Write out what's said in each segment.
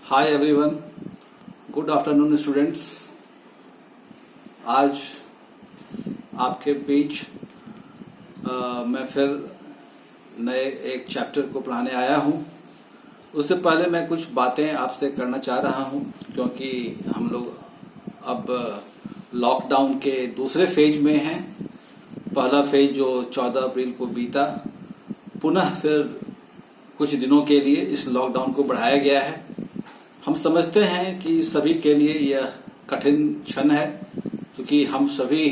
Hi everyone, good afternoon students. आज आपके बीच मैं फिर नए एक चैप्टर को पढ़ाने आया हूं। उससे पहले मैं कुछ बातें आपसे करना चाह रहा हूं, क्योंकि हम लोग अब लॉकडाउन के दूसरे फेज में हैं। पहला फेज जो 14 अप्रैल को बीता, पुनः फिर कुछ दिनों के लिए इस लॉकडाउन को बढ़ाया गया है। हम समझते हैं कि सभी के लिए यह कठिन क्षण है, क्योंकि हम सभी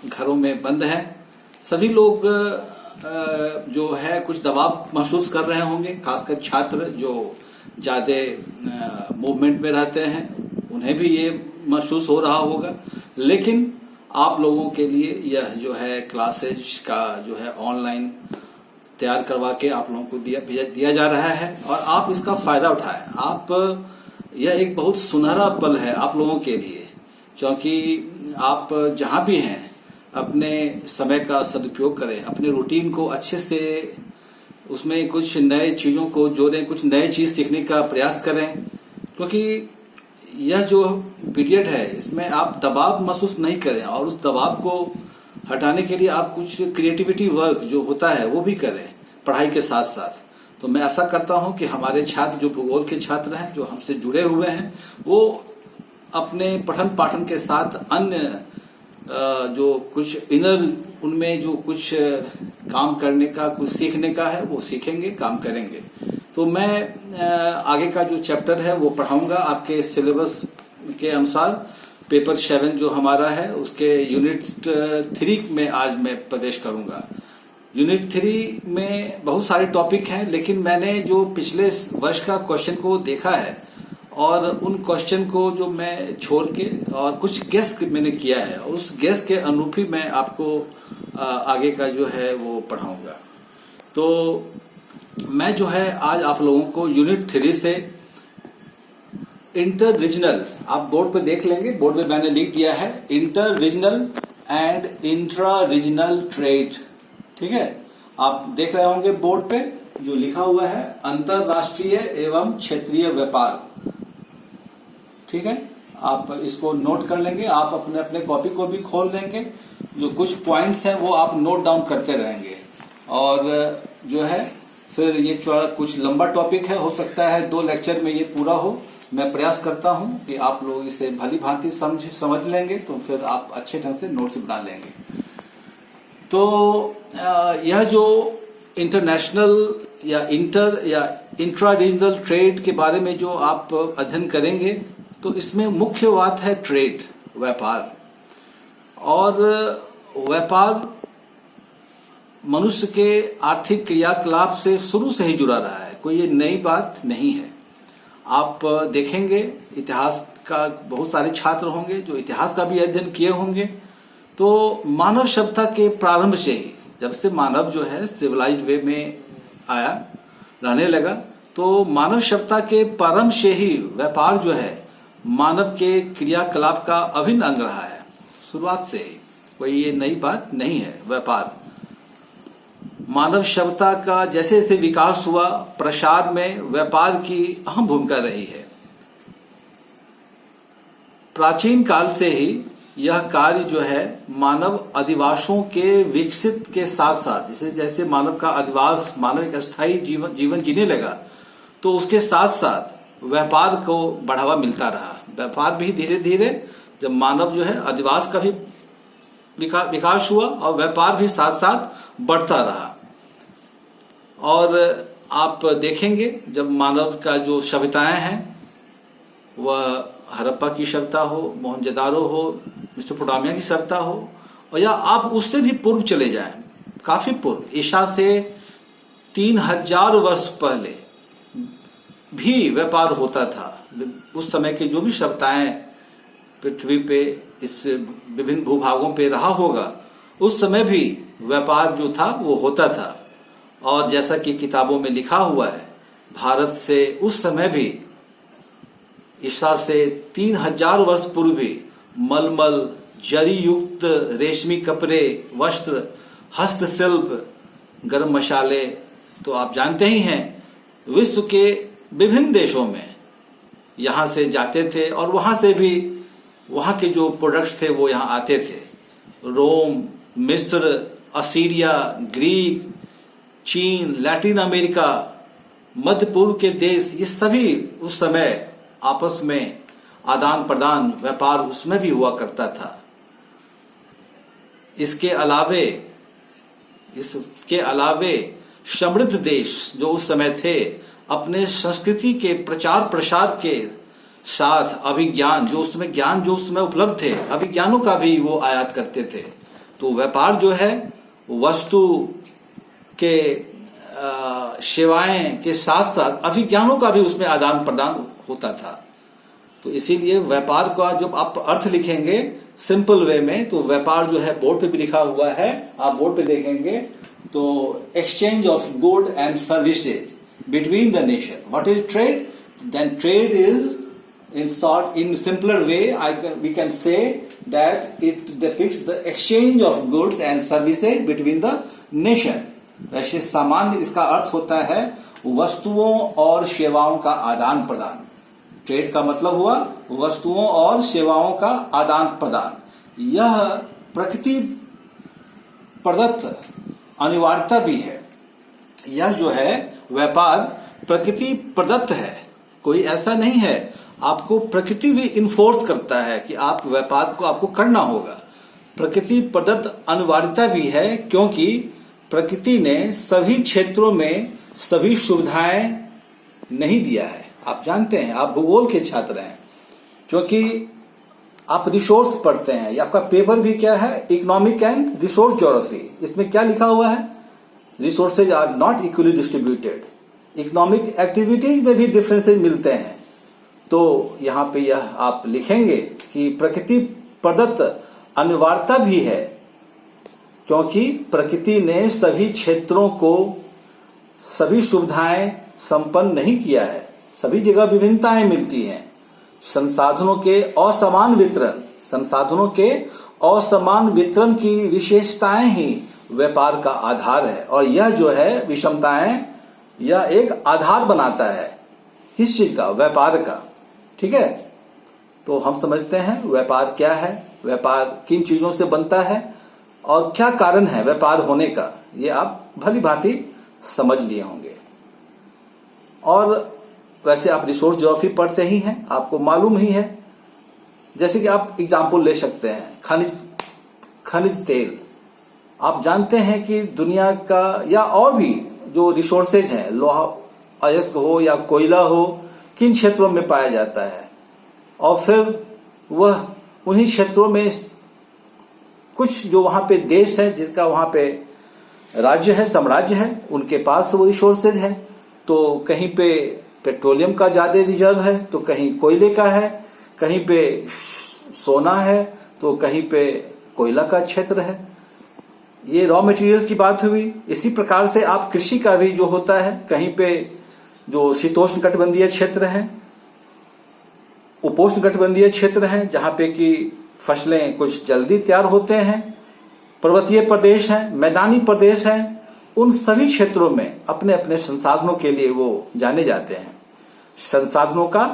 घरों में बंद हैं। सभी लोग जो है कुछ दबाव महसूस कर रहे होंगे, खासकर छात्र जो ज्यादा मूवमेंट में रहते हैं, उन्हें भी ये महसूस हो रहा होगा। लेकिन आप लोगों के लिए यह जो है क्लासेज का जो है ऑनलाइन तैयार करवा के आप लोगों को दिया जा रहा है, और आप इसका फायदा उठाएं। आप यह एक बहुत सुनहरा पल है आप लोगों के लिए, क्योंकि आप जहां भी हैं अपने समय का सदुपयोग करें, अपने रूटीन को अच्छे से उसमें कुछ नए चीजों को जोड़ें, कुछ नए चीज सीखने का प्रयास करें। क्योंकि यह जो पीरियड है इसमें आप दबाव महसूस नहीं करें, और उस दबाव को हटाने के लिए आप कुछ क्रिएटिविटी वर्क जो होता है वो भी करें पढ़ाई के साथ साथ। तो मैं ऐसा करता हूं कि हमारे छात्र जो भूगोल के छात्र हैं, जो हमसे जुड़े हुए हैं, वो अपने पठन पाठन के साथ अन्य जो कुछ इनर उनमें जो कुछ काम करने का, कुछ सीखने का है, वो सीखेंगे, काम करेंगे। तो मैं आगे का जो चैप्टर है वो पढ़ाऊंगा आपके सिलेबस के अनुसार। पेपर 7 जो हमारा है उसके यूनिट 3 में आज मैं प्रवेश करूंगा। यूनिट 3 में बहुत सारे टॉपिक हैं, लेकिन मैंने जो पिछले वर्ष का क्वेश्चन को देखा है और उन क्वेश्चन को जो मैं छोड़ के और कुछ गेस मैंने किया है, उस गेस के अनुरूप ही मैं आपको आगे का जो है वो पढ़ाऊंगा। तो मैं जो है आज आप लोगों को यूनिट 3 से इंटर रीजनल, आप बोर्ड पे देख लेंगे, बोर्ड में मैंने लिख दिया है inter regional and intra regional trade. ठीक है, आप देख रहे होंगे बोर्ड पे जो लिखा हुआ है अंतरराष्ट्रीय एवं क्षेत्रीय व्यापार। ठीक है, आप इसको नोट कर लेंगे। आप अपने अपने कॉपी को भी खोल लेंगे, जो कुछ पॉइंट्स हैं वो आप नोट डाउन करते रहेंगे। और जो है फिर ये कुछ लंबा टॉपिक है, हो सकता है 2 लेक्चर में ये पूरा हो। मैं प्रयास करता हूं कि आप लोग इसे भली भांति समझ लेंगे, तो फिर आप अच्छे ढंग से नोट्स बना लेंगे। तो यह जो इंटरनेशनल या इंटर या इंट्रा रीजनल ट्रेड के बारे में जो आप अध्ययन करेंगे, तो इसमें मुख्य बात है ट्रेड, व्यापार। और व्यापार मनुष्य के आर्थिक क्रियाकलाप से शुरू से ही जुड़ा रहा है, कोई ये नई बात नहीं है। आप देखेंगे इतिहास का, बहुत सारे छात्र होंगे जो इतिहास का भी अध्ययन किए होंगे। तो मानव सभ्यता के प्रारंभ से ही, जब से मानव जो है सिविलाइज्ड वे में आया, रहने लगा, तो मानव सभ्यता के प्रारंभ से ही व्यापार जो है मानव के क्रियाकलाप का अभिन्न अंग रहा है, शुरुआत से ही। कोई ये नई बात नहीं है। व्यापार मानव सभ्यता का जैसे जैसे विकास हुआ, प्रसार में व्यापार की अहम भूमिका रही है। प्राचीन काल से ही यह कार्य जो है मानव अधिवासों के विकसित के साथ साथ, जैसे जैसे मानव का अधिवास, मानव एक अस्थायी जीवन जीने लगा, तो उसके साथ साथ व्यापार को बढ़ावा मिलता रहा। व्यापार भी धीरे धीरे, जब मानव जो है अधिवास का भी विकास हुआ और व्यापार भी साथ साथ बढ़ता रहा। और आप देखेंगे जब मानव का जो सभ्यताएं हैं, वह हड़प्पा की सभ्यता हो, मोहनजोदारो हो, मेसोपोटामिया की सभ्यता हो, और या आप उससे भी पूर्व चले जाएं, काफी पूर्व, ईसा से 3000 वर्ष पहले भी व्यापार होता था। उस समय के जो भी सभ्यताएं पृथ्वी पे, इस विभिन्न भूभागों पे रहा होगा, उस समय भी व्यापार जो था वो होता था। और जैसा कि किताबों में लिखा हुआ है, भारत से उस समय भी ईसा से 3000 वर्ष पूर्व भी मलमल, जरी युक्त रेशमी कपड़े, वस्त्र, हस्तशिल्प, गरम मसाले, तो आप जानते ही हैं विश्व के विभिन्न देशों में यहाँ से जाते थे और वहाँ से भी वहाँ के जो प्रोडक्ट्स थे वो यहाँ आते थे। रोम, मिस्र, असीरिया, ग्रीक, चीन, लैटिन अमेरिका, मध्य पूर्व के देश, ये सभी उस समय आपस में आदान प्रदान, व्यापार उसमें भी हुआ करता था। इसके अलावे समृद्ध देश जो उस समय थे, अपने संस्कृति के प्रचार प्रसार के साथ अभिज्ञान जो उसमें उपलब्ध थे, अभिज्ञानों का भी वो आयात करते थे। तो व्यापार जो है वस्तु के सेवाएं के साथ साथ अभिज्ञानों का भी उसमें आदान प्रदान होता था। तो इसीलिए व्यापार का जब आप अर्थ लिखेंगे सिंपल वे में, तो व्यापार जो है बोर्ड पे भी लिखा हुआ है, आप बोर्ड पे देखेंगे तो exchange of good and services between the nation. What is trade? Then trade is in simpler way we can say that it depicts the exchange of goods and services between the nation। वैसे सामान्य इसका अर्थ होता है वस्तुओं और सेवाओं का आदान प्रदान। ट्रेड का मतलब हुआ वस्तुओं और सेवाओं का आदान प्रदान। यह प्रकृति प्रदत्त अनिवार्यता भी है। यह जो है व्यापार प्रकृति प्रदत्त है, कोई ऐसा नहीं है। आपको प्रकृति भी इन्फोर्स करता है कि आप व्यापार को आपको करना होगा। प्रकृति प्रदत्त अनिवार्यता भी है, क्योंकि प्रकृति ने सभी क्षेत्रों में सभी सुविधाएं नहीं दिया है। आप जानते हैं, आप भूगोल के छात्र हैं, क्योंकि आप रिसोर्स पढ़ते हैं। ये आपका पेपर भी क्या है? Economic and resource geography. इसमें क्या लिखा हुआ है? Resources are not equally distributed. Economic activities में भी डिफरेंसेज मिलते हैं। तो यहाँ पे यह आप लिखेंगे कि प्रकृति प्रदत्त अनिवार्यता भी है, क्योंकि प्रकृति ने सभी क्षेत्रों को सभी सुविधाएं संपन्न नहीं किया है। सभी जगह विभिन्नताएं मिलती हैं। संसाधनों के असमान वितरण की विशेषताएं ही व्यापार का आधार है। और यह जो है विषमताएं, यह एक आधार बनाता है किस चीज का? व्यापार का। ठीक है, तो हम समझते हैं व्यापार क्या है, व्यापार किन चीजों से बनता है और क्या कारण है व्यापार होने का, ये आप भली भांति समझ लिए होंगे। और वैसे आप रिसोर्स ज्योग्राफी पढ़ते ही हैं, आपको मालूम ही है। जैसे कि आप एग्जाम्पल ले सकते हैं खनिज तेल। आप जानते हैं कि दुनिया का या और भी जो रिसोर्सेज हैं, लोहा अयस्क हो या कोयला हो, किन क्षेत्रों में पाया जाता है। और फिर वह उन्हीं क्षेत्रों में कुछ जो वहां पे देश है, जिसका वहां पे राज्य है, साम्राज्य है, उनके पास वो रिसोर्सेज है। तो कहीं पे पेट्रोलियम का ज्यादा रिजर्व है, तो कहीं कोयले का है, कहीं पे सोना है, तो कहीं पे कोयला का क्षेत्र है। ये रॉ मटेरियल्स की बात हुई। इसी प्रकार से आप कृषि का भी जो होता है, कहीं पे जो शीतोष्ण कटिबंधीय क्षेत्र है, उपोष्ण कटिबंधीय क्षेत्र है, जहां पे कि फसलें कुछ जल्दी तैयार होते हैं, पर्वतीय प्रदेश हैं, मैदानी प्रदेश हैं। उन सभी क्षेत्रों में अपने अपने संसाधनों के लिए वो जाने जाते हैं। संसाधनों का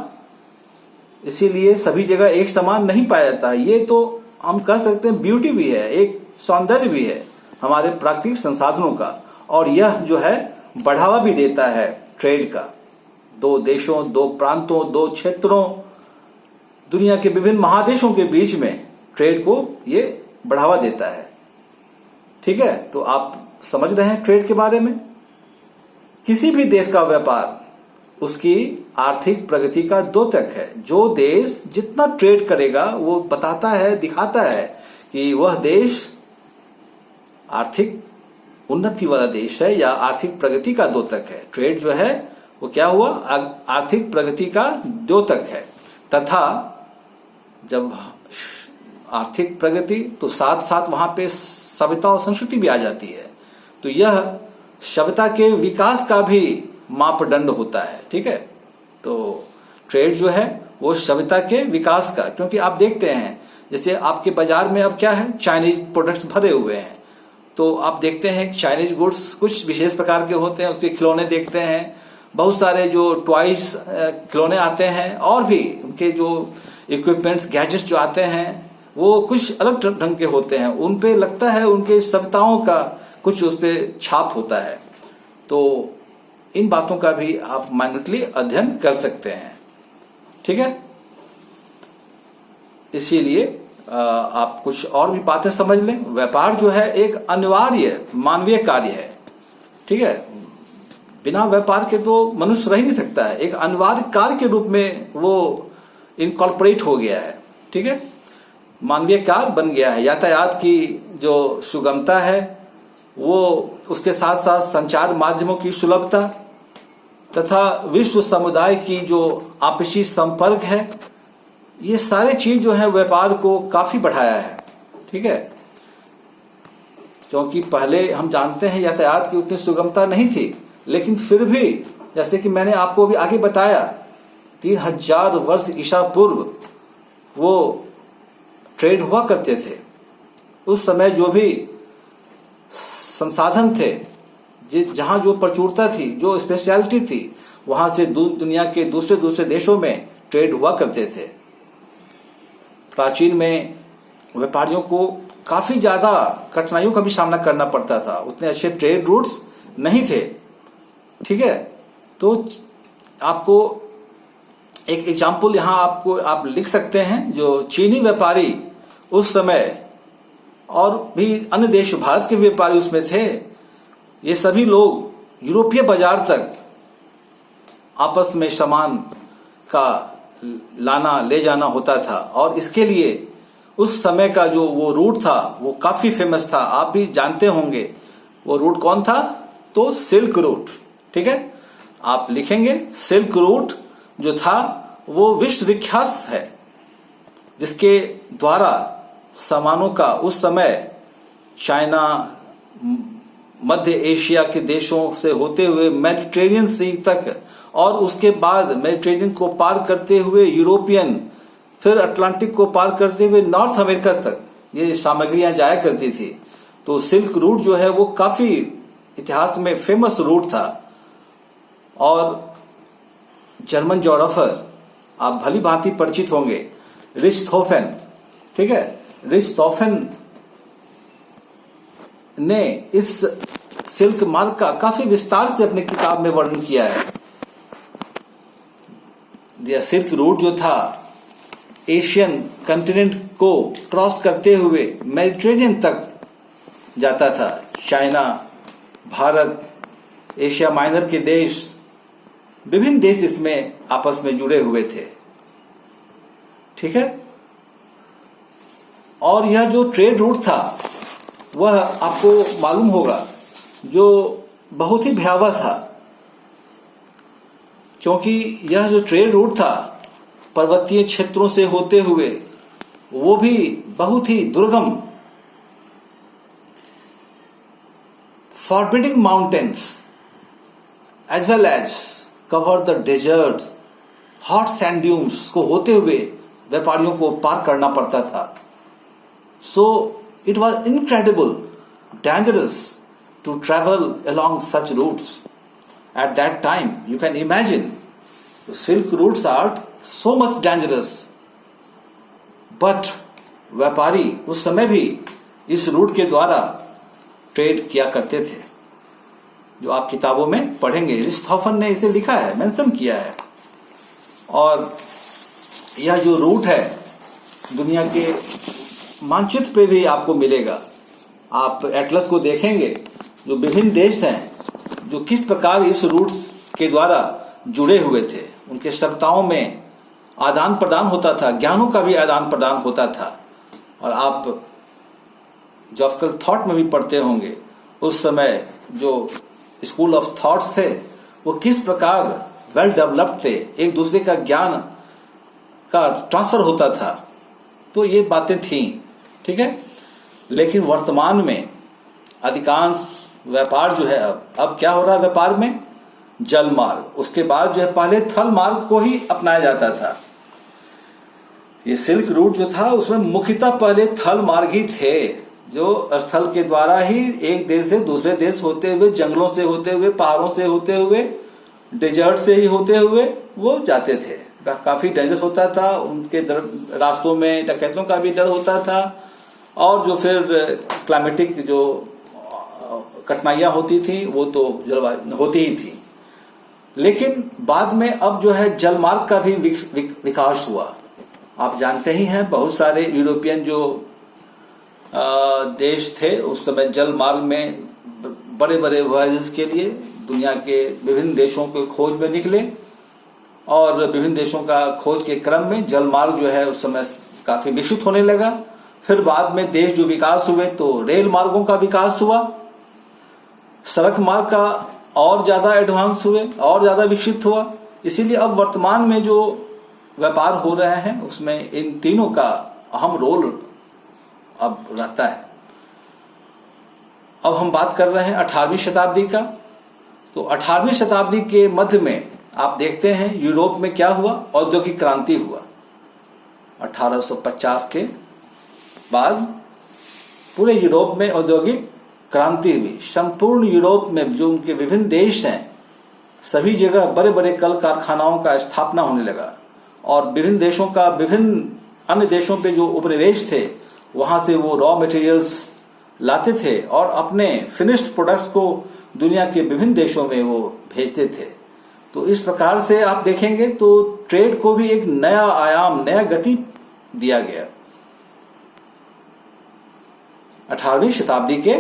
इसीलिए सभी जगह एक समान नहीं पाया जाता। ये तो हम कह सकते हैं ब्यूटी भी है, एक सौंदर्य भी है हमारे प्राकृतिक संसाधनों का। और यह जो है बढ़ावा भी देता है ट्रेड का। दो देशों, दो प्रांतों, दो क्षेत्रों, दुनिया के विभिन्न महादेशों के बीच में ट्रेड को ये बढ़ावा देता है। ठीक है, तो आप समझ रहे हैं ट्रेड के बारे में। किसी भी देश का व्यापार उसकी आर्थिक प्रगति का द्योतक है। जो देश जितना ट्रेड करेगा वो बताता है, दिखाता है कि वह देश आर्थिक उन्नति वाला देश है या आर्थिक प्रगति का द्योतक है। ट्रेड जो है वो क्या हुआ? आर्थिक प्रगति का द्योतक है। तथा जब आर्थिक प्रगति तो साथ साथ वहां पे सभ्यता और संस्कृति भी आ जाती है। तो यह सभ्यता के विकास का भी मापदंड होता है। ठीक है, तो ट्रेड जो है वो सभ्यता के विकास का, क्योंकि आप देखते हैं जैसे आपके बाजार में अब क्या है, चाइनीज प्रोडक्ट्स भरे हुए हैं। तो आप देखते हैं चाइनीज गुड्स कुछ विशेष प्रकार के होते हैं, उसके खिलौने देखते हैं, बहुत सारे जो टॉयज खिलौने आते हैं और भी उनके जो इक्विपमेंट्स गैजेट्स जो आते हैं वो कुछ अलग ढंग के होते हैं। उन पे लगता है उनके सभ्यताओं का कुछ उस पर छाप होता है। तो इन बातों का भी आप माइन्यूटली अध्ययन कर सकते हैं। ठीक है, इसीलिए आप कुछ और भी बातें समझ लें। व्यापार जो है एक अनिवार्य मानवीय कार्य है। ठीक है, बिना व्यापार के तो मनुष्य रह नहीं सकता है। एक अनिवार्य कार्य के रूप में वो इनकॉर्पोरेट हो गया है। ठीक है, मानवीय कार्य बन गया है। यातायात की जो सुगमता है वो, उसके साथ साथ संचार माध्यमों की सुलभता तथा विश्व समुदाय की जो आपसी संपर्क है, ये सारे चीज जो है व्यापार को काफी बढ़ाया है। ठीक है, क्योंकि पहले हम जानते हैं यातायात की उतनी सुगमता नहीं थी, लेकिन फिर भी जैसे कि मैंने आपको भी आगे बताया 3000 वर्ष ईसा पूर्व वो ट्रेड हुआ करते थे। उस समय जो भी संसाधन थे, जहां जो प्रचुरता थी, जो स्पेशलिटी थी, वहां से दुनिया के दूसरे देशों में ट्रेड हुआ करते थे। प्राचीन में व्यापारियों को काफी ज्यादा कठिनाइयों का भी सामना करना पड़ता था। उतने अच्छे ट्रेड रूट्स नहीं थे। ठीक है, तो आपको एक एग्जाम्पल यहां आप लिख सकते हैं। जो चीनी व्यापारी उस समय और भी अन्य देश, भारत के व्यापारी उसमें थे, ये सभी लोग यूरोपीय बाजार तक आपस में सामान का लाना ले जाना होता था। और इसके लिए उस समय का जो वो रूट था वो काफी फेमस था। आप भी जानते होंगे वो रूट कौन था, तो सिल्क रूट। ठीक है, आप लिखेंगे सिल्क रूट जो था वो विश्व विख्यात है, जिसके द्वारा सामानों का उस समय चाइना, मध्य एशिया के देशों से होते हुए मेडिटेरेनियन सी तक, और उसके बाद मेडिटेरेनियन को पार करते हुए यूरोपियन, फिर अटलांटिक को पार करते हुए नॉर्थ अमेरिका तक ये सामग्रियां जाया करती थी। तो सिल्क रूट जो है वो काफी इतिहास में फेमस रूट था। और जर्मन ज्योग्राफर आप भली भांति परिचित होंगे, रिच्टहोफन। ठीक है, रिच्टहोफन ने इस सिल्क मार्ग का काफी विस्तार से अपनी किताब में वर्णन किया है। यह सिल्क रूट जो था एशियन कंटिनेंट को क्रॉस करते हुए मेडिटेरेनियन तक जाता था। चाइना, भारत, एशिया माइनर के देश, विभिन्न देश इसमें आपस में जुड़े हुए थे। ठीक है, और यह जो ट्रेड रूट था वह आपको मालूम होगा जो बहुत ही भयावह था, क्योंकि यह जो ट्रेड रूट था पर्वतीय क्षेत्रों से होते हुए, वो भी बहुत ही दुर्गम, forbidding mountains as well as cover the deserts, hot sand dunes को होते हुए व्यापारियों को पार करना पड़ता था। So it was incredible, dangerous to travel along such routes. At that time, you can imagine, the silk routes are so much dangerous. But व्यापारी उस समय भी इस रूट के द्वारा ट्रेड किया करते थे, जो आप किताबों में पढ़ेंगे। रिच्टहोफन ने इसे लिखा है, मेंशन किया है। और यह जो रूट है दुनिया के मानचित्र पे भी आपको मिलेगा। आप एटलस को देखेंगे, जो विभिन्न देश हैं जो किस प्रकार इस रूट के द्वारा जुड़े हुए थे, उनके सत्ताओं में आदान प्रदान होता था, ज्ञानों का भी आदान प्रदान होता था। और आप जोफ्रिकल थॉट में भी पढ़ते होंगे, उस समय जो स्कूल ऑफ थॉट्स थे वो किस प्रकार वेल डेवलप्ड थे, एक दूसरे का ज्ञान का ट्रांसफर होता था। तो ये बातें थीं। ठीक है, लेकिन वर्तमान में अधिकांश व्यापार जो है अब क्या हो रहा है व्यापार में, जल मार्ग, उसके बाद जो है पहले थल मार्ग को ही अपनाया जाता था। ये सिल्क रूट जो था उसमें मुख्यतः पहले थल मार्ग ही थे, जो स्थल के द्वारा ही एक देश से दूसरे देश होते हुए, जंगलों से होते हुए, पहाड़ों से होते हुए डेजर्ट से ही होते हुए वो जाते थे। काफी डेंजरस होता था, उनके रास्तों में डकैतों का भी डर होता था, और जो फिर क्लाइमेटिक जो कठिनाइयां होती थी वो तो जलवायु होती ही थी। लेकिन बाद में अब जो है जलमार्ग का भी विकास हुआ। आप जानते ही हैं, बहुत सारे यूरोपियन जो देश थे उस समय जल मार्ग में बड़े बड़े वॉयजेस के लिए दुनिया के विभिन्न देशों के खोज में निकले, और विभिन्न देशों का खोज के क्रम में जल मार्ग जो है उस समय काफी विकसित होने लगा। फिर बाद में देश जो विकास हुए तो रेल मार्गों का विकास हुआ, सड़क मार्ग का और ज्यादा एडवांस हुए और ज्यादा विकसित हुआ। इसीलिए अब वर्तमान में जो व्यापार हो रहे हैं उसमें इन तीनों का अहम रोल अब रहता है। अब हम बात कर रहे हैं 18वीं शताब्दी का। तो 18वीं शताब्दी के मध्य में आप देखते हैं यूरोप में क्या हुआ, औद्योगिक क्रांति हुआ। 1850 के बाद पूरे यूरोप में औद्योगिक क्रांति हुई। संपूर्ण यूरोप में जो उनके विभिन्न देश हैं सभी जगह बड़े बड़े कल कारखानाओं का स्थापना होने लगा, और विभिन्न देशों का विभिन्न अन्य देशों पे जो उपनिवेश थे वहां से वो रॉ मटेरियल्स लाते थे और अपने फिनिश्ड प्रोडक्ट्स को दुनिया के विभिन्न देशों में वो भेजते थे। तो इस प्रकार से आप देखेंगे तो ट्रेड को भी एक नया आयाम, नया गति दिया गया 18वीं शताब्दी के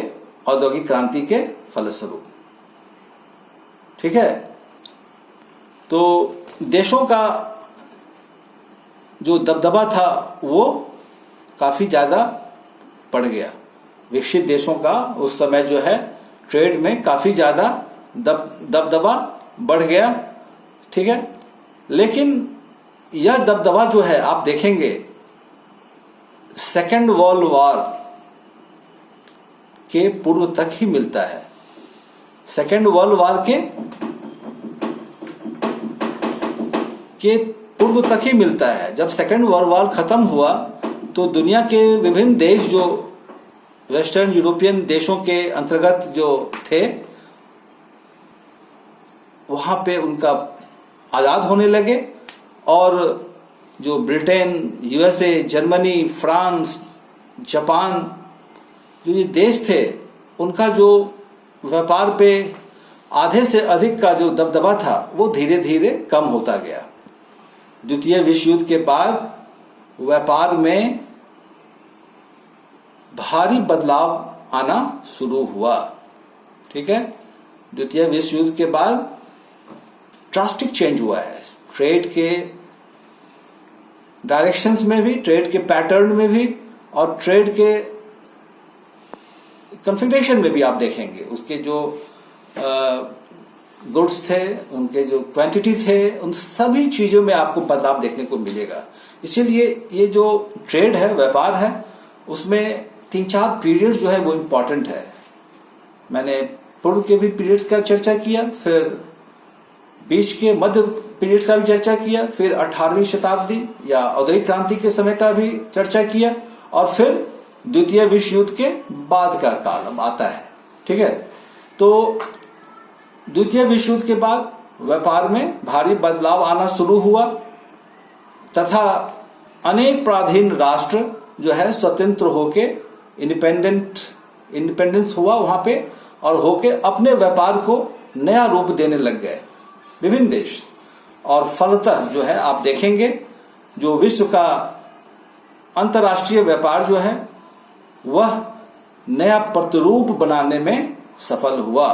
औद्योगिक क्रांति के फलस्वरूप। ठीक है, तो देशों का जो दबदबा था वो काफी ज्यादा बढ़ गया। विकसित देशों का उस समय जो है ट्रेड में काफी ज्यादा दबदबा बढ़ गया। ठीक है, लेकिन यह दबदबा जो है आप देखेंगे सेकेंड वर्ल्ड वॉर के पूर्व तक ही मिलता है। सेकेंड वर्ल्ड वॉर के पूर्व तक ही मिलता है। जब सेकेंड वर्ल्ड वॉर खत्म हुआ तो दुनिया के विभिन्न देश जो वेस्टर्न यूरोपियन देशों के अंतर्गत जो थे वहां पे उनका आजाद होने लगे, और जो Britain, USA, Germany, France, Japan जो ये देश थे उनका जो व्यापार पे आधे से अधिक का जो दबदबा था वो धीरे धीरे कम होता गया। द्वितीय विश्व युद्ध के बाद व्यापार में भारी बदलाव आना शुरू हुआ। ठीक है, द्वितीय विश्व युद्ध के बाद ड्रास्टिक चेंज हुआ है ट्रेड के डायरेक्शंस में भी, ट्रेड के पैटर्न में भी, और ट्रेड के कॉन्फ़िगरेशन में भी। आप देखेंगे उसके जो गुड्स थे, उनके जो क्वांटिटी थे, उन सभी चीजों में आपको बदलाव देखने को मिलेगा। इसीलिए ये जो ट्रेड है, व्यापार है, उसमें 3-4 पीरियड्स जो है वो इम्पोर्टेंट है। मैंने पूर्व के भी पीरियड्स का चर्चा किया, फिर बीच के मध्य पीरियड्स का भी चर्चा किया, फिर 18वीं शताब्दी या औद्योगिक क्रांति के समय का भी चर्चा किया, और फिर द्वितीय विश्व युद्ध के बाद का काल आता है। ठीक है, तो द्वितीय विश्व युद्ध के बाद व्यापार में भारी बदलाव आना शुरू हुआ, तथा अनेक पराधीन राष्ट्र जो है स्वतंत्र होके इंडिपेंडेंस हुआ वहां पे, और होके अपने व्यापार को नया रूप देने लग गए विभिन्न देश। और फलतः जो है आप देखेंगे जो विश्व का अंतर्राष्ट्रीय व्यापार जो है वह नया प्रतिरूप बनाने में सफल हुआ।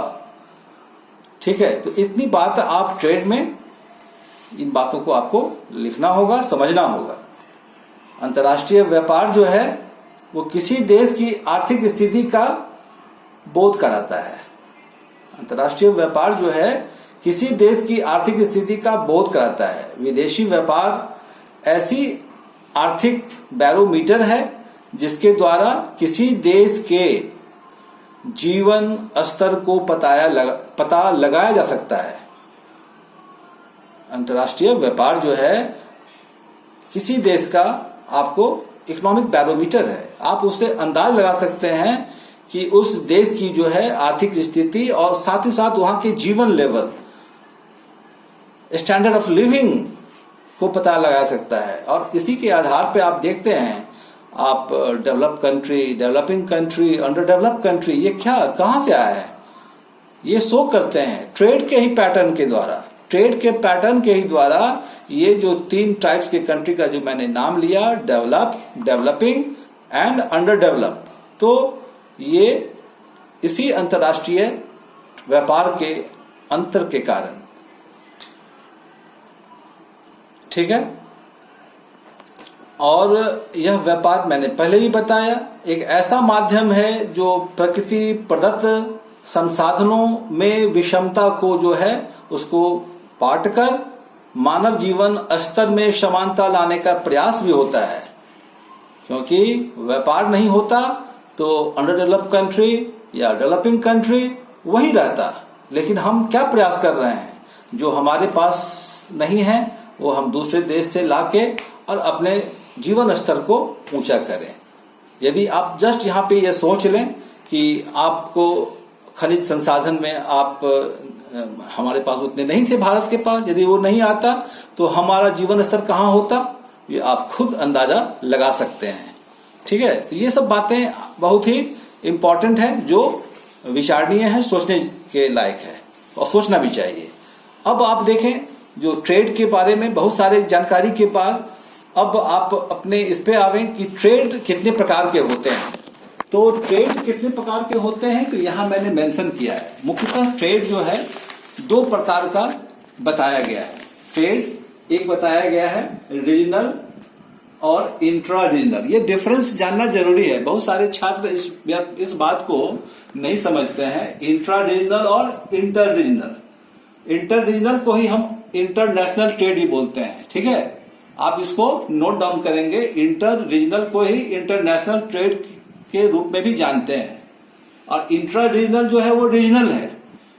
ठीक है, तो इतनी बात आप ट्रेड में, इन बातों को आपको लिखना होगा, समझना होगा। अंतर्राष्ट्रीय व्यापार जो है वो किसी देश की आर्थिक स्थिति का बोध कराता है। अंतर्राष्ट्रीय व्यापार जो है किसी देश की आर्थिक स्थिति का बोध कराता है। विदेशी व्यापार ऐसी आर्थिक बैरोमीटर है जिसके द्वारा किसी देश के जीवन स्तर को पता लगाया जा सकता है। अंतर्राष्ट्रीय व्यापार जो है किसी देश का आपको इकोनॉमिक बैरोमीटर है। आप उससे अंदाज लगा सकते हैं कि उस देश की जो है आर्थिक स्थिति और साथ ही साथ वहां के जीवन लेवल स्टैंडर्ड ऑफ लिविंग को पता लगा सकता है। और इसी के आधार पे आप देखते हैं, आप develop country, developing country, under develop country, ये क्या कहाँ से आया है? ये शो करते हैं ट्रेड के ही पैटर्न के द्वारा। ट्रेड के पैटर्न के ही द्वारा ये जो 3 टाइप्स के कंट्री का जो मैंने नाम लिया, develop, developing and under develop, तो ये इसी अंतर्राष्ट्रीय व्यापार के अंतर के कारण, ठीक है। और यह व्यापार मैंने पहले भी बताया, एक ऐसा माध्यम है जो प्रकृति प्रदत्त संसाधनों में विषमता को जो है उसको बांटकर मानव जीवन स्तर में समानता लाने का प्रयास भी होता है। क्योंकि व्यापार नहीं होता तो अंडर डेवलप्ड कंट्री या डेवलपिंग कंट्री वही रहता। लेकिन हम क्या प्रयास कर रहे हैं? जो हमारे पास नहीं है वो हम दूसरे देश से लाके और अपने जीवन स्तर को ऊंचा करें। यदि आप जस्ट यहाँ पे ये सोच लें कि आपको खनिज संसाधन में आप हमारे पास उतने नहीं थे, भारत के पास, यदि वो नहीं आता तो हमारा जीवन स्तर कहाँ होता, ये आप खुद अंदाजा लगा सकते हैं, ठीक है। तो ये सब बातें बहुत ही इम्पोर्टेंट है, जो विचारणीय है, सोचने के लायक है और सोचना भी चाहिए। अब आप देखें, जो ट्रेड के बारे में बहुत सारे जानकारी के बाद अब आप अपने इस पे आवे कि ट्रेड कितने प्रकार के होते हैं। तो ट्रेड कितने प्रकार के होते हैं, तो यहां मैंने मेंशन किया है। मुख्यतः ट्रेड जो है 2 प्रकार का बताया गया है। ट्रेड एक बताया गया है रीजनल और इंट्रा रीजनल। ये डिफरेंस जानना जरूरी है, बहुत सारे छात्र इस बात को नहीं समझते हैं। इंट्रा रीजनल और इंटर रीजनल। इंटर रीजनल को ही हम इंटरनेशनल ट्रेड भी बोलते हैं, ठीक है। आप इसको नोट डाउन करेंगे, इंटर रीजनल को ही इंटरनेशनल ट्रेड के रूप में भी जानते हैं। और इंट्रा रीजनल जो है वो रीजनल है,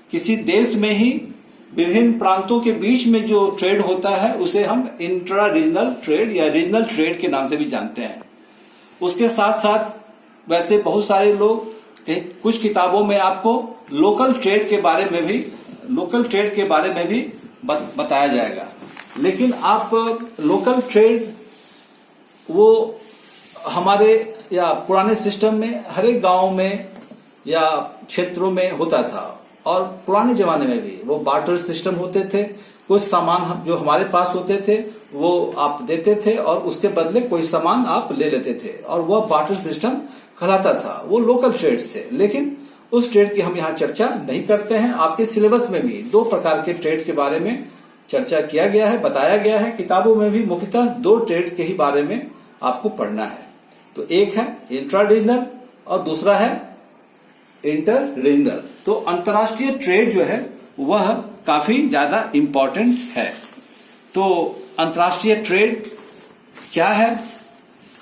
किसी देश में ही विभिन्न प्रांतों के बीच में जो ट्रेड होता है उसे हम इंट्रा रीजनल ट्रेड या रीजनल ट्रेड के नाम से भी जानते हैं। उसके साथ साथ वैसे बहुत सारे लोग कुछ किताबों में आपको लोकल ट्रेड के बारे में भी बताया जाएगा। लेकिन आप लोकल ट्रेड वो हमारे या पुराने सिस्टम में हर एक गांव में या क्षेत्रों में होता था। और पुराने जमाने में भी वो बार्टर सिस्टम होते थे। कुछ सामान जो हमारे पास होते थे वो आप देते थे और उसके बदले कोई सामान आप ले लेते थे, और वह बार्टर सिस्टम कहलाता था। वो लोकल ट्रेड्स थे। लेकिन उस ट्रेड की हम यहाँ चर्चा नहीं करते हैं। आपके सिलेबस में भी 2 प्रकार के ट्रेड के बारे में चर्चा किया गया है, बताया गया है। किताबों में भी मुख्यतः 2 ट्रेड्स के ही बारे में आपको पढ़ना है। तो एक है इंट्रा रीजनल और दूसरा है इंटर रीजनल। तो अंतर्राष्ट्रीय ट्रेड जो है वह काफी ज्यादा इंपॉर्टेंट है। तो अंतर्राष्ट्रीय ट्रेड क्या है,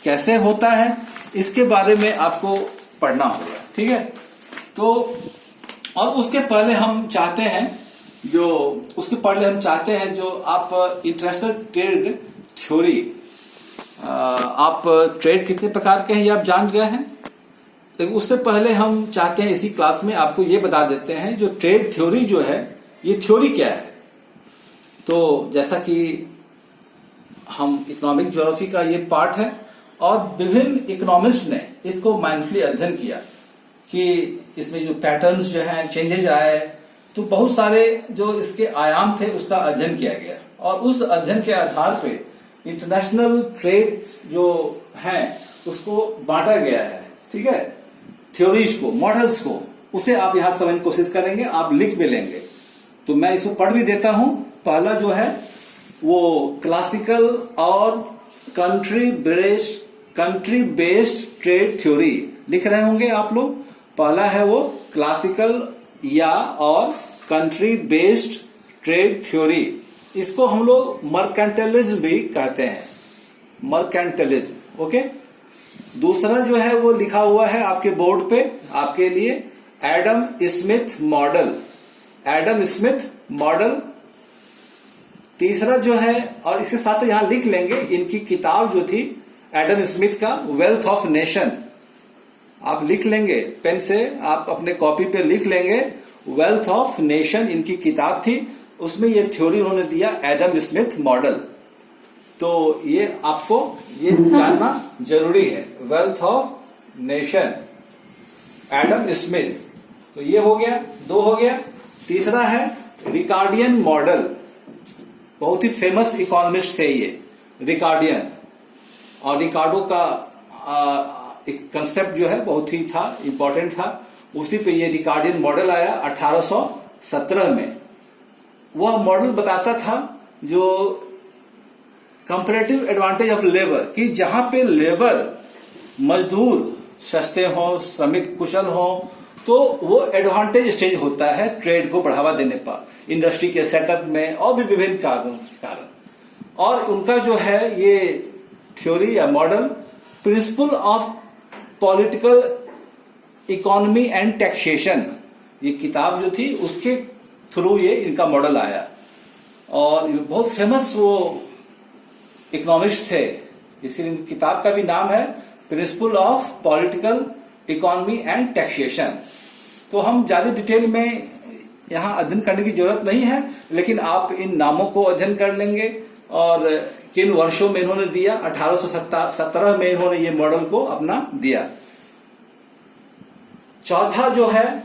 कैसे होता है, इसके बारे में आपको पढ़ना होगा, ठीक है। तो और उसके पहले हम चाहते हैं जो आप इंटरनेशनल ट्रेड थ्योरी, आप ट्रेड कितने प्रकार के हैं ये आप जान गए हैं। लेकिन उससे पहले हम चाहते हैं इसी क्लास में आपको ये बता देते हैं जो ट्रेड थ्योरी जो है ये थ्योरी क्या है। तो जैसा कि हम इकोनॉमिक ज्योग्राफी का ये पार्ट है और विभिन्न इकोनॉमिस्ट ने इसको माइंडफुली अध्ययन किया कि इसमें जो पैटर्न्स जो हैं चेंजेज आए, तो बहुत सारे जो इसके आयाम थे उसका अध्ययन किया गया और उस अध्ययन के आधार पे इंटरनेशनल ट्रेड जो है उसको बांटा गया है, ठीक है। थ्योरीज को, मॉडल्स को, उसे आप यहां समझने की कोशिश करेंगे, आप लिख भी लेंगे। तो मैं इसको पढ़ भी देता हूं। पहला जो है वो क्लासिकल और कंट्री बेस्ड ट्रेड थ्योरी लिख रहे होंगे आप लोग। पहला है वो क्लासिकल या और कंट्री बेस्ड ट्रेड थ्योरी। इसको हम लोग मर्केंटलिज्म भी कहते हैं, मर्केंटलिज्म, ओके। दूसरा जो है वो लिखा हुआ है आपके बोर्ड पे आपके लिए, एडम स्मिथ मॉडल। तीसरा जो है, और इसके साथ यहां लिख लेंगे इनकी किताब जो थी एडम स्मिथ का, वेल्थ ऑफ नेशन। आप लिख लेंगे पेन से, आप अपने कॉपी पे लिख लेंगे, वेल्थ ऑफ नेशन इनकी किताब थी। उसमें ये थ्योरी उन्होंने दिया एडम स्मिथ मॉडल। तो ये आपको ये जानना जरूरी है, wealth of nation, Adam Smith. तो ये हो गया, दो हो गया। तीसरा है रिकार्डियन मॉडल, बहुत ही फेमस इकोनॉमिस्ट थे ये रिकार्डियन, और रिकार्डो का एक कंसेप्ट जो है बहुत ही था, इंपॉर्टेंट था। उसी पे ये रिकार्डियन मॉडल आया 1817 में। वह मॉडल बताता था जो कंपैरेटिव एडवांटेज ऑफ लेबर, कि जहां पे लेबर मजदूर सस्ते हों, श्रमिक कुशल हों, तो वो एडवांटेज स्टेज होता है ट्रेड को बढ़ावा देने पर, इंडस्ट्री के सेटअप में और भी विभिन्न कारण। और उनका जो है ये थ्योरी या model principle of political economy and taxation, ये किताब जो थी उसके थ्रू ये इनका मॉडल आया। और ये बहुत फेमस वो इकोनॉमिस्ट थे, इसीलिए इनकी किताब का भी नाम है principle of political economy and taxation. तो हम ज्यादा डिटेल में यहां अध्ययन करने की जरूरत नहीं है, लेकिन आप इन नामों को अध्ययन कर लेंगे और किन वर्षों में इन्होंने दिया। 1817 में इन्होंने ये मॉडल को अपना दिया। चौथा जो है,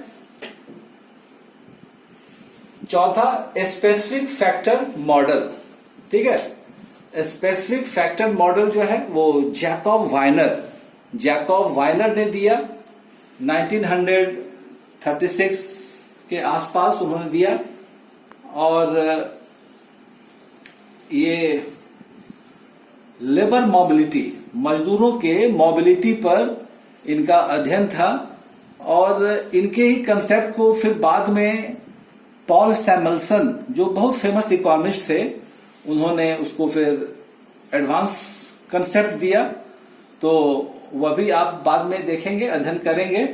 चौथा स्पेसिफिक फैक्टर मॉडल, ठीक है। स्पेसिफिक फैक्टर मॉडल जो है वो जैकब वाइनर ने दिया 1936 के आसपास उन्होंने दिया। और ये लेबर मोबिलिटी, मजदूरों के मोबिलिटी पर इनका अध्ययन था। और इनके ही कंसेप्ट को फिर बाद में पॉल सैमुएल्सन, जो बहुत फेमस इकोनॉमिस्ट थे, उन्होंने उसको फिर एडवांस कंसेप्ट दिया। तो वह भी आप बाद में देखेंगे, अध्ययन करेंगे,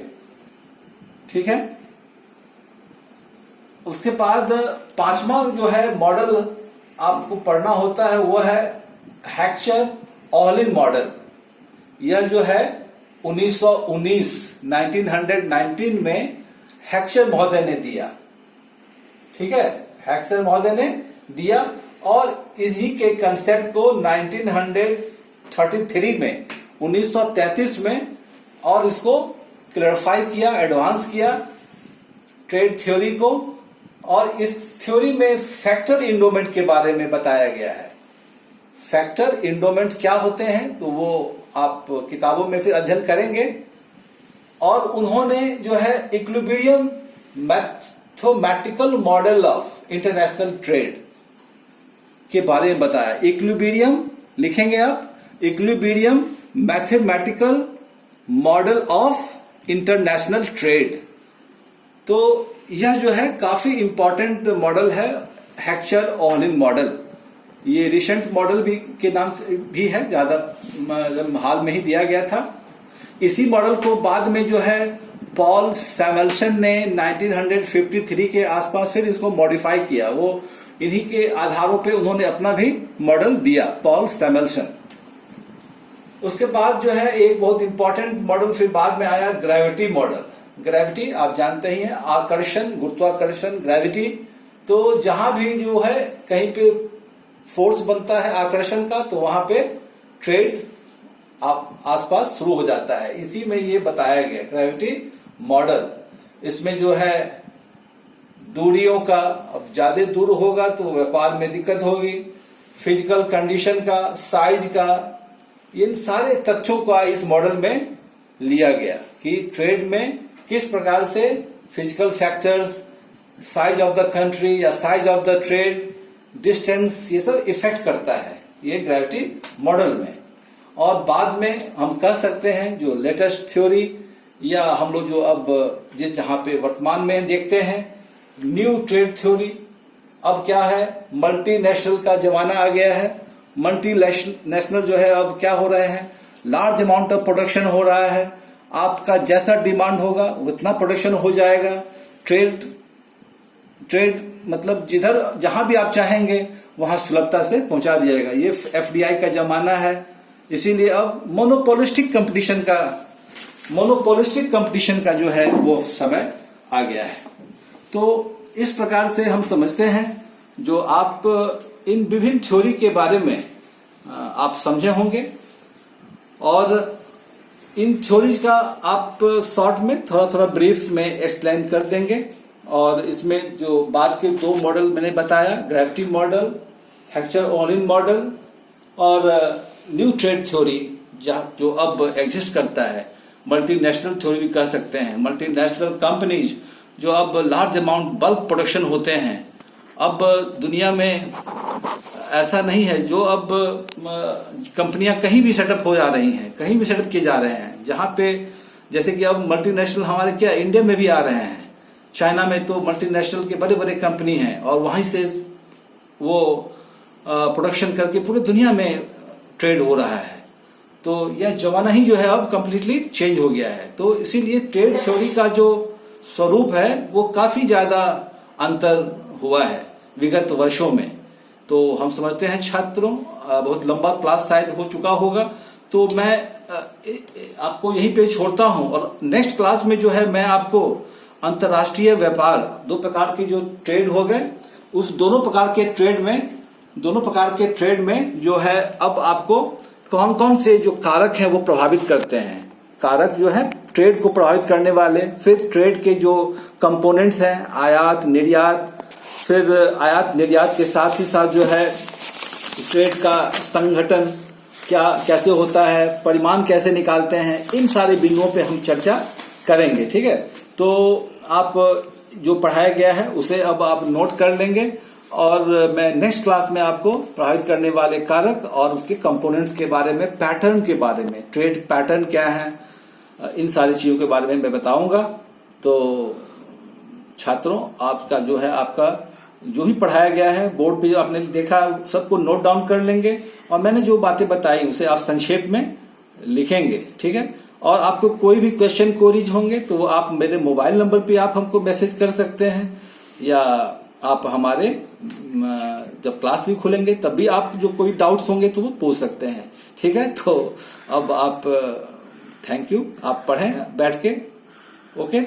ठीक है। उसके बाद पांचवा जो है मॉडल आपको पढ़ना होता है वो है हेक्चर-ओहलिन मॉडल। यह जो है 1919 में हेक्चर महोदय ने दिया, ठीक है। हेक्चर महोदय ने दिया और इसी के कंसेप्ट को 1933 में और इसको क्लैरिफाई किया, एडवांस किया ट्रेड थ्योरी को। और इस थ्योरी में फैक्टर इंडोमेंट के बारे में बताया गया है। फैक्टर इंडोमेंट क्या होते हैं तो वो आप किताबों में फिर अध्ययन करेंगे। और उन्होंने जो है equilibrium mathematical model of international trade के बारे में बताया। इक्विलिब्रियम लिखेंगे आप, equilibrium mathematical model of international trade. तो यह जो है काफी इंपॉर्टेंट मॉडल है, हेक्चर-ओहलिन मॉडल। ये रिसेंट मॉडल भी के नाम से भी है, ज्यादा हाल में ही दिया गया था। इसी मॉडल को बाद में जो है पॉल सैमुएल्सन ने 1953 के आसपास फिर इसको मॉडिफाई किया। वो इन्हीं के आधारों पे उन्होंने अपना भी मॉडल दिया, पॉल सैमुएल्सन। उसके बाद जो है एक बहुत इंपॉर्टेंट मॉडल फिर बाद में आया, ग्रेविटी मॉडल। ग्रेविटी आप जानते ही हैं, आकर्षण, गुरुत्वाकर्षण, ग्रेविटी। तो जहां भी जो है कहीं पे फोर्स बनता है आकर्षण का, तो वहां पे ट्रेड आसपास शुरू हो जाता है। इसी में ये बताया गया ग्रेविटी मॉडल। इसमें जो है दूरियों का, अब ज्यादा दूर होगा तो व्यापार में दिक्कत होगी, फिजिकल कंडीशन का, साइज का, इन सारे तथ्यों का इस मॉडल में लिया गया कि ट्रेड में किस प्रकार से physical factors, size of the country या size of the trade, distance, ये सब इफेक्ट करता है ये ग्रेविटी मॉडल में। और बाद में हम कह सकते हैं जो लेटेस्ट थ्योरी या हम लोग जो अब जिस जहां पे वर्तमान में देखते हैं न्यू ट्रेड थ्योरी, अब क्या है, मल्टीनेशनल का जमाना आ गया है। मल्टीनेशनल जो है अब क्या हो रहे हैं, लार्ज अमाउंट ऑफ प्रोडक्शन हो रहा है, आपका जैसा डिमांड होगा उतना प्रोडक्शन हो जाएगा। ट्रेड मतलब जिधर जहां भी आप चाहेंगे वहां सुलभता से पहुंचा दिया। ये एफडीआई का जमाना है, इसीलिए अब मोनोपोलिस्टिक कंपटीशन का जो है वो समय आ गया है। तो इस प्रकार से हम समझते हैं जो आप इन विभिन्न थ्योरी के बारे में आप समझे होंगे, और इन थ्योरीज का आप शॉर्ट में थोड़ा थोड़ा ब्रीफ में एक्सप्लेन कर देंगे। और इसमें जो बाद के 2 मॉडल मैंने बताया, ग्रेविटी मॉडल, हेक्चर-ओनिल मॉडल और न्यू ट्रेड थ्योरी जो अब एग्जिस्ट करता है, मल्टीनेशनल थ्योरी भी कह सकते हैं। मल्टीनेशनल कंपनीज जो अब लार्ज अमाउंट बल्क प्रोडक्शन होते हैं, अब दुनिया में ऐसा नहीं है, जो अब कंपनियां कहीं भी सेटअप हो जा रही हैं, कहीं भी सेटअप किए जा रहे हैं, जहां पे जैसे कि अब मल्टीनेशनल हमारे क्या इंडिया में भी आ रहे हैं। चाइना में तो मल्टीनेशनल के बड़े बड़े कंपनी हैं और वहीं से वो प्रोडक्शन करके पूरी दुनिया में ट्रेड हो रहा है। तो यह जमाना ही जो है अब कंप्लीटली चेंज हो गया है। तो इसीलिए ट्रेड थ्योरी का जो स्वरूप है वो काफी ज्यादा अंतर हुआ है विगत वर्षों में। तो हम समझते हैं छात्रों, बहुत लंबा क्लास शायद हो चुका होगा, तो मैं आपको यहीं पे छोड़ता हूं। और नेक्स्ट क्लास में जो है मैं आपको अंतर्राष्ट्रीय व्यापार, 2 प्रकार के जो ट्रेड हो गए, उस दोनों प्रकार के ट्रेड में जो है अब आपको कौन कौन से जो कारक हैं वो प्रभावित करते हैं, कारक जो है ट्रेड को प्रभावित करने वाले, फिर ट्रेड के जो कंपोनेंट्स हैं, आयात निर्यात, फिर आयात निर्यात के साथ ही साथ जो है ट्रेड का संगठन कैसे होता है, परिमाण कैसे निकालते हैं, इन सारे बिंदुओं पे हम चर्चा करेंगे। ठीक है, तो आप जो पढ़ाया गया है उसे अब आप नोट कर लेंगे, और मैं नेक्स्ट क्लास में आपको प्रभावित करने वाले कारक और उसके कंपोनेंट्स के बारे में, पैटर्न के बारे में, ट्रेड पैटर्न क्या है, इन सारी चीजों के बारे में मैं बताऊंगा। तो छात्रों, आपका जो है, आपका जो भी पढ़ाया गया है बोर्ड पे आपने देखा, सबको नोट डाउन कर लेंगे, और मैंने जो बातें बताई उसे आप संक्षेप में लिखेंगे। ठीक है, और आपको कोई भी क्वेश्चन क्वेरीज होंगे तो आप मेरे मोबाइल नंबर पे आप हमको मैसेज कर सकते हैं, या आप हमारे जब क्लास भी खुलेंगे तब भी आप जो कोई डाउट्स होंगे तो वो पूछ सकते हैं। ठीक है, तो अब आप थैंक यू, आप पढ़ें बैठ के। ओके।